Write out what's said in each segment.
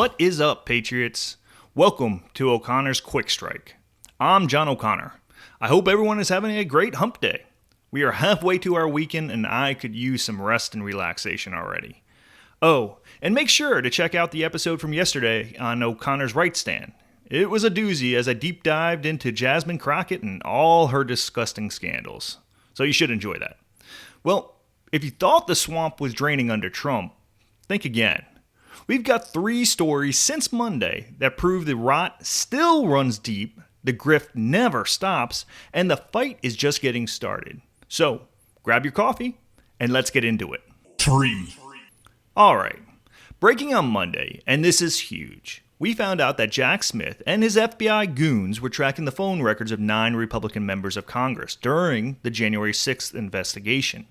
What is up, Patriots? Welcome to O'Connor's Quick Strike. I'm John O'Connor. I hope everyone is having a great hump day. We are halfway to our weekend and I could use some rest and relaxation already. Oh, and make sure to check out the episode from yesterday on O'Connor's Right Stand. It was a doozy as I deep dived into Jasmine Crockett and all her disgusting scandals. So you should enjoy that. Well, if you thought the swamp was draining under Trump, think again. We've got 3 stories since Monday that prove the rot still runs deep, the grift never stops, and the fight is just getting started. So, grab your coffee, and let's get into it. 3. Alright, breaking on Monday, and this is huge. We found out that Jack Smith and his FBI goons were tracking the phone records of 9 Republican members of Congress during the January 6th investigation.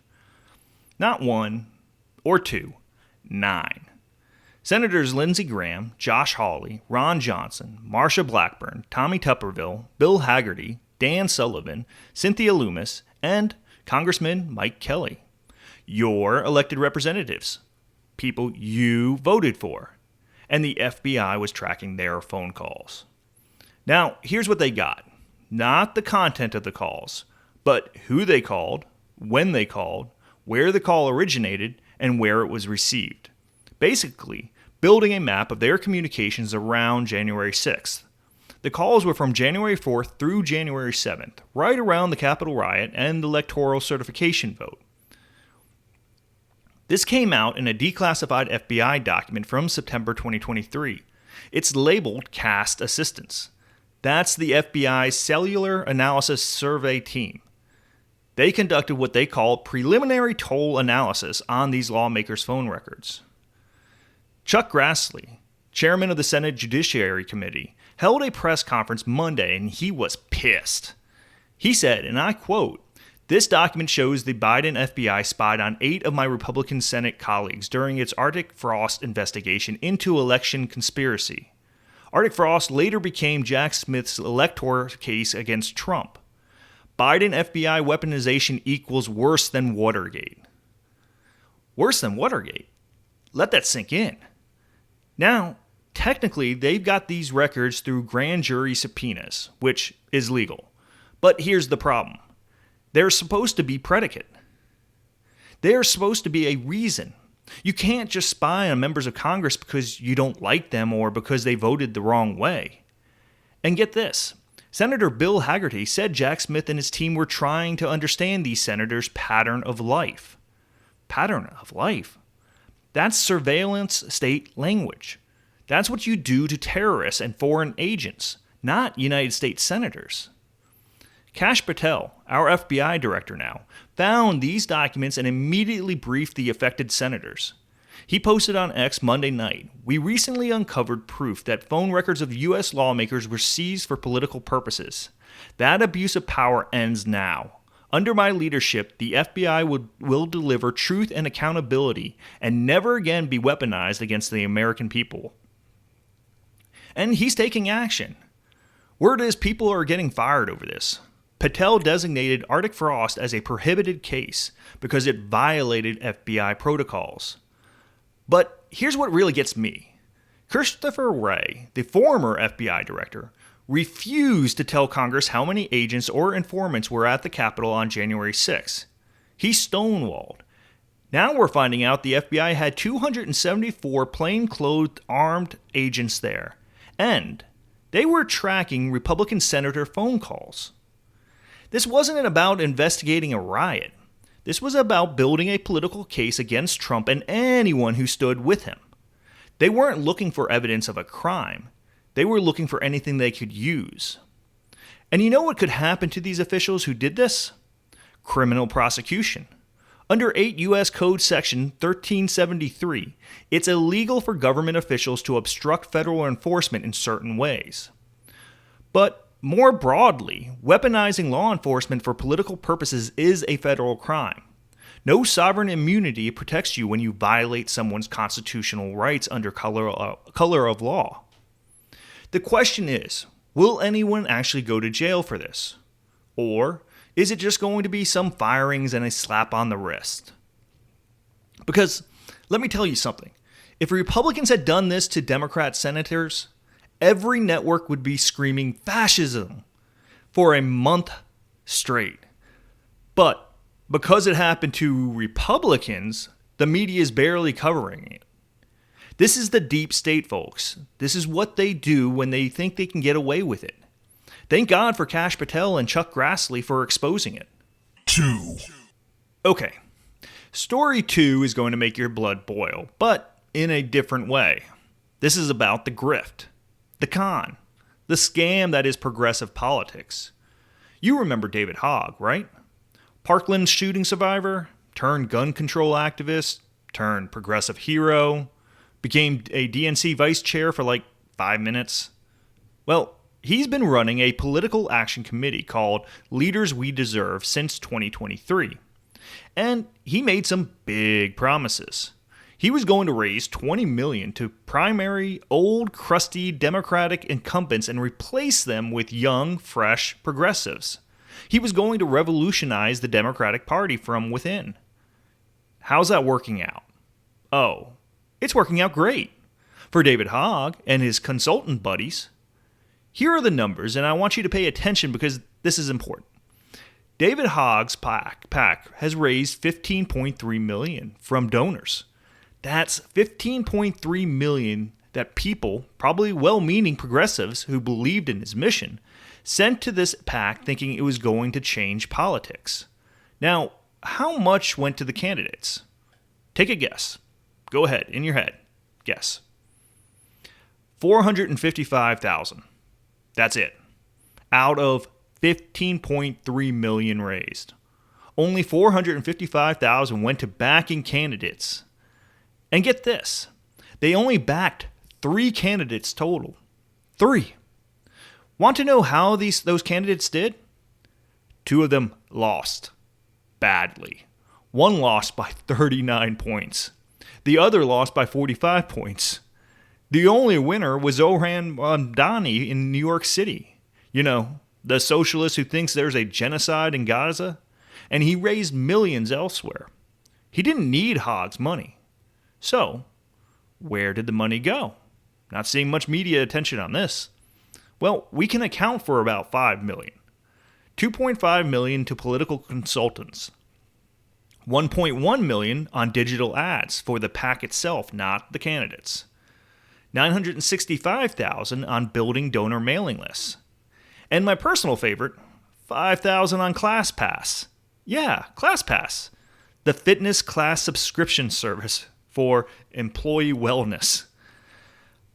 Not 1 or 2, 9. Senators Lindsey Graham, Josh Hawley, Ron Johnson, Marsha Blackburn, Tommy Tuberville, Bill Hagerty, Dan Sullivan, Cynthia Loomis, and Congressman Mike Kelly. Your elected representatives. People you voted for. And the FBI was tracking their phone calls. Now, here's what they got. Not the content of the calls, but who they called, when they called, where the call originated, and where it was received. Basically, building a map of their communications around January 6th. The calls were from January 4th through January 7th, right around the Capitol riot and the electoral certification vote. This came out in a declassified FBI document from September 2023. It's labeled Cast Assistance. That's the FBI's Cellular Analysis Survey team. They conducted what they called preliminary toll analysis on these lawmakers' phone records. Chuck Grassley, chairman of the Senate Judiciary Committee, held a press conference Monday and he was pissed. He said, and I quote, "This document shows the Biden FBI spied on 8 of my Republican Senate colleagues during its Arctic Frost investigation into election conspiracy. Arctic Frost later became Jack Smith's electoral case against Trump. Biden FBI weaponization equals worse than Watergate." Worse than Watergate? Let that sink in. Now, technically, they've got these records through grand jury subpoenas, which is legal. But here's the problem. They're supposed to be predicate. They're supposed to be a reason. You can't just spy on members of Congress because you don't like them or because they voted the wrong way. And get this. Senator Bill Hagerty said Jack Smith and his team were trying to understand these senators' pattern of life. Pattern of life? That's surveillance state language. That's what you do to terrorists and foreign agents, not United States senators. Kash Patel, our FBI director now, found these documents and immediately briefed the affected senators. He posted on X Monday night, "We recently uncovered proof that phone records of U.S. lawmakers were seized for political purposes. That abuse of power ends now. Under my leadership, the FBI will deliver truth and accountability and never again be weaponized against the American people." And he's taking action. Word is people are getting fired over this. Patel designated Arctic Frost as a prohibited case because it violated FBI protocols. But here's what really gets me. Christopher Wray, the former FBI director, refused to tell Congress how many agents or informants were at the Capitol on January 6th. He stonewalled. Now we're finding out the FBI had 274 plainclothed armed agents there. And they were tracking Republican senator phone calls. This wasn't about investigating a riot. This was about building a political case against Trump and anyone who stood with him. They weren't looking for evidence of a crime. They were looking for anything they could use. And you know what could happen to these officials who did this? Criminal prosecution. Under 8 U.S. Code Section 1373, it's illegal for government officials to obstruct federal enforcement in certain ways. But more broadly, weaponizing law enforcement for political purposes is a federal crime. No sovereign immunity protects you when you violate someone's constitutional rights under color of law. The question is, will anyone actually go to jail for this? Or is it just going to be some firings and a slap on the wrist? Because let me tell you something. If Republicans had done this to Democrat senators, every network would be screaming fascism for a month straight. But because it happened to Republicans, the media is barely covering it. This is the deep state, folks. This is what they do when they think they can get away with it. Thank God for Kash Patel and Chuck Grassley for exposing it. 2. Okay, story 2 is going to make your blood boil, but in a different way. This is about the grift, the con, the scam that is progressive politics. You remember David Hogg, right? Parkland shooting survivor, turned gun control activist, turned progressive hero, became a DNC vice chair for like 5 minutes. Well, he's been running a political action committee called Leaders We Deserve since 2023. And he made some big promises. He was going to raise $20 million to primary old, crusty Democratic incumbents and replace them with young, fresh progressives. He was going to revolutionize the Democratic Party from within. How's that working out? Oh, it's working out great for David Hogg and his consultant buddies. Here are the numbers, and I want you to pay attention because this is important. David Hogg's PAC has raised $15.3 million from donors. That's $15.3 million that people, probably well-meaning progressives who believed in his mission, sent to this PAC thinking it was going to change politics. Now, how much went to the candidates? Take a guess. Go ahead, in your head. Guess. $455,000. That's it. Out of $15.3 million raised. Only $455,000 went to backing candidates. And get this, they only backed 3 candidates total. 3. Want to know how those candidates did? 2 of them lost. Badly. One lost by 39 points. The other lost by 45 points. The only winner was Zohran Mamdani in New York City. You know, the socialist who thinks there's a genocide in Gaza. And he raised millions elsewhere. He didn't need Hogg's money. So, where did the money go? Not seeing much media attention on this. Well, we can account for about $5 million. $2.5 million to political consultants. $1.1 million on digital ads for the PAC itself, not the candidates. $965,000 on building donor mailing lists. And my personal favorite, $5,000 on ClassPass. Yeah, ClassPass. The fitness class subscription service for employee wellness.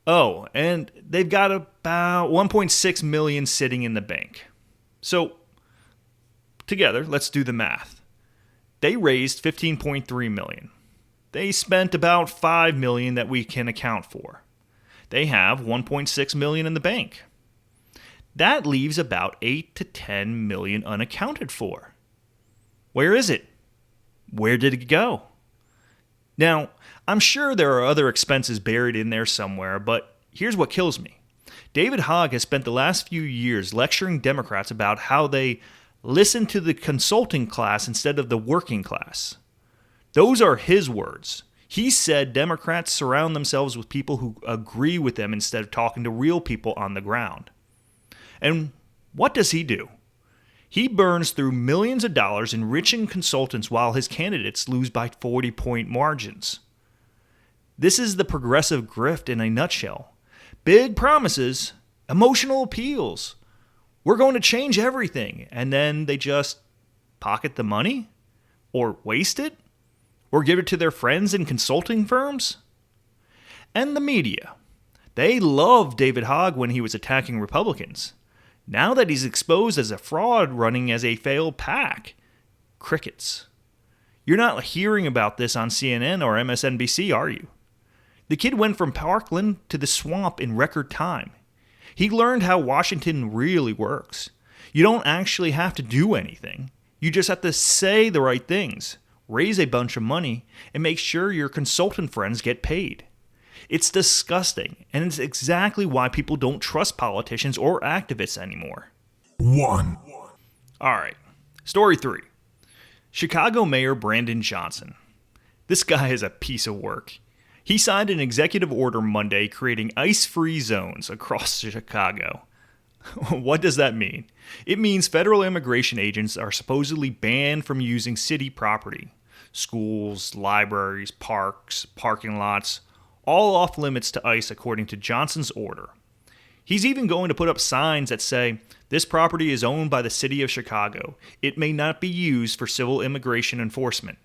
Oh, and they've got about $1.6 million sitting in the bank. So, together, let's do the math. They raised $15.3 million. They spent about $5 million that we can account for. They have $1.6 million in the bank. That leaves about $8 to $10 million unaccounted for. Where is it? Where did it go? Now, I'm sure there are other expenses buried in there somewhere, but here's what kills me. David Hogg has spent the last few years lecturing Democrats about how they listen to the consulting class instead of the working class. Those are his words. He said Democrats surround themselves with people who agree with them instead of talking to real people on the ground. And what does he do? He burns through millions of dollars enriching consultants while his candidates lose by 40-point margins. This is the progressive grift in a nutshell. Big promises, emotional appeals. We're going to change everything, and then they just pocket the money? Or waste it? Or give it to their friends in consulting firms? And the media. They loved David Hogg when he was attacking Republicans. Now that he's exposed as a fraud running as a failed PAC, crickets. You're not hearing about this on CNN or MSNBC, are you? The kid went from Parkland to the swamp in record time. He learned how Washington really works. You don't actually have to do anything. You just have to say the right things, raise a bunch of money, and make sure your consultant friends get paid. It's disgusting, and it's exactly why people don't trust politicians or activists anymore. 1. All right, story 3. Chicago Mayor Brandon Johnson. This guy is a piece of work. He signed an executive order Monday creating ice-free zones across Chicago. What does that mean? It means federal immigration agents are supposedly banned from using city property. Schools, libraries, parks, parking lots, all off limits to ICE according to Johnson's order. He's even going to put up signs that say, "This property is owned by the city of Chicago. It may not be used for civil immigration enforcement."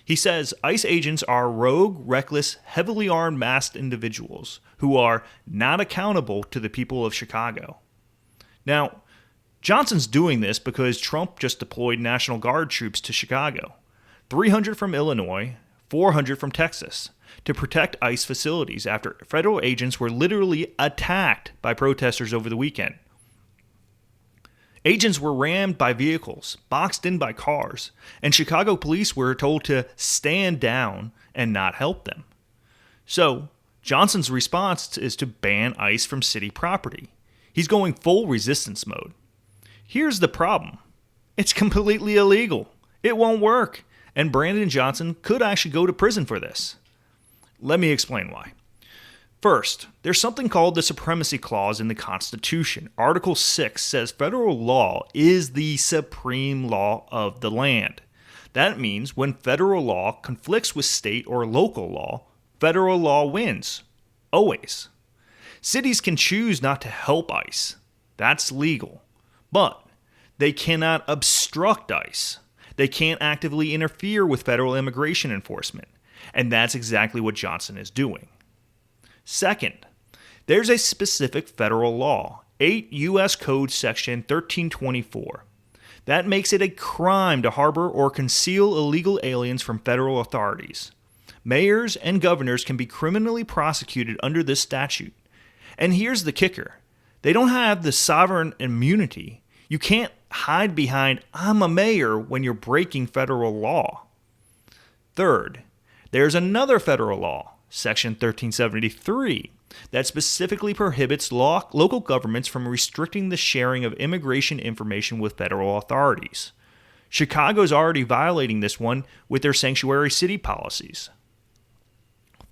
He says ICE agents are rogue, reckless, heavily armed masked individuals who are not accountable to the people of Chicago. Now, Johnson's doing this because Trump just deployed National Guard troops to Chicago, 300 from Illinois, 400 from Texas, to protect ICE facilities after federal agents were literally attacked by protesters over the weekend. Agents were rammed by vehicles, boxed in by cars, and Chicago police were told to stand down and not help them. So, Johnson's response is to ban ICE from city property. He's going full resistance mode. Here's the problem. It's completely illegal. It won't work, and Brandon Johnson could actually go to prison for this. Let me explain why. First, there's something called the Supremacy Clause in the Constitution. Article 6 says federal law is the supreme law of the land. That means when federal law conflicts with state or local law, federal law wins. Always. Cities can choose not to help ICE. That's legal. But they cannot obstruct ICE. They can't actively interfere with federal immigration enforcement. And that's exactly what Johnson is doing. Second, there's a specific federal law, 8 U.S. Code Section 1324. That makes it a crime to harbor or conceal illegal aliens from federal authorities. Mayors and governors can be criminally prosecuted under this statute. And here's the kicker. They don't have the sovereign immunity. You can't hide behind, "I'm a mayor," when you're breaking federal law. Third, there's another federal law, Section 1373, that specifically prohibits local governments from restricting the sharing of immigration information with federal authorities. Chicago's already violating this one with their sanctuary city policies.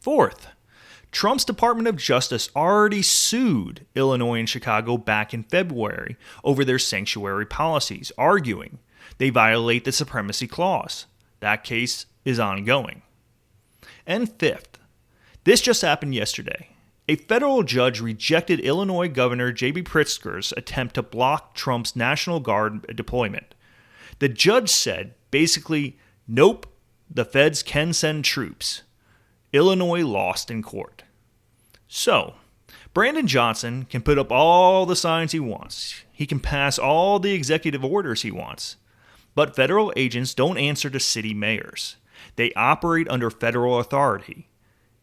Fourth, Trump's Department of Justice already sued Illinois and Chicago back in February over their sanctuary policies, arguing they violate the Supremacy Clause. That case is ongoing. And fifth, this just happened yesterday. A federal judge rejected Illinois Governor J.B. Pritzker's attempt to block Trump's National Guard deployment. The judge said, basically, nope, the feds can send troops. Illinois lost in court. So, Brandon Johnson can put up all the signs he wants. He can pass all the executive orders he wants. But federal agents don't answer to city mayors. They operate under federal authority.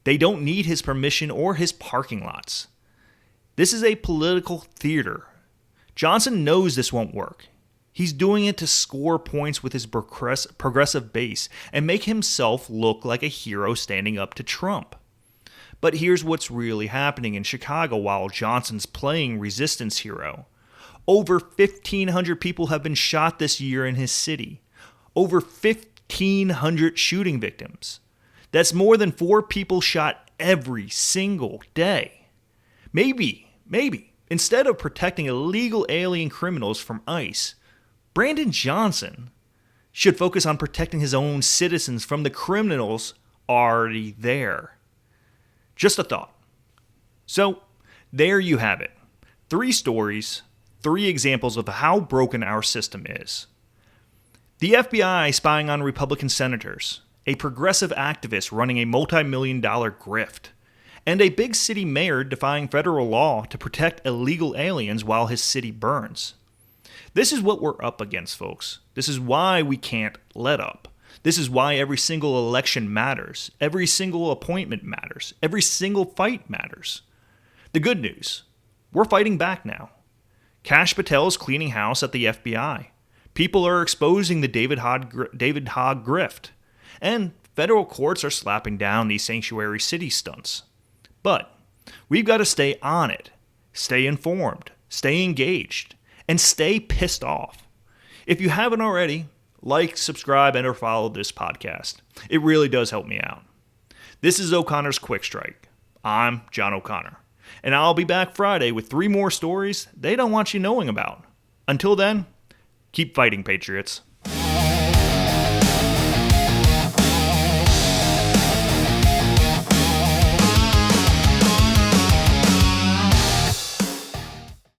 They don't need his permission or his parking lots. This is a political theater. Johnson knows this won't work. He's doing it to score points with his progressive base and make himself look like a hero standing up to Trump. But here's what's really happening in Chicago while Johnson's playing resistance hero. Over 1,500 people have been shot this year in his city. Over 1,500 shooting victims. That's more than 4 people shot every single day. Maybe, instead of protecting illegal alien criminals from ICE, Brandon Johnson should focus on protecting his own citizens from the criminals already there. Just a thought. So, there you have it. 3 stories, 3 examples of how broken our system is. The FBI spying on Republican senators, a progressive activist running a multi-million-dollar grift, and a big city mayor defying federal law to protect illegal aliens while his city burns. This is what we're up against, folks. This is why we can't let up. This is why every single election matters. Every single appointment matters. Every single fight matters. The good news, we're fighting back now. Kash Patel is cleaning house at the FBI. People are exposing the David Hogg grift. And federal courts are slapping down these sanctuary city stunts. But we've got to stay on it, stay informed, stay engaged, and stay pissed off. If you haven't already, like, subscribe, and or follow this podcast. It really does help me out. This is O'Connor's Quick Strike. I'm John O'Connor, and I'll be back Friday with 3 more stories they don't want you knowing about. Until then, keep fighting, Patriots.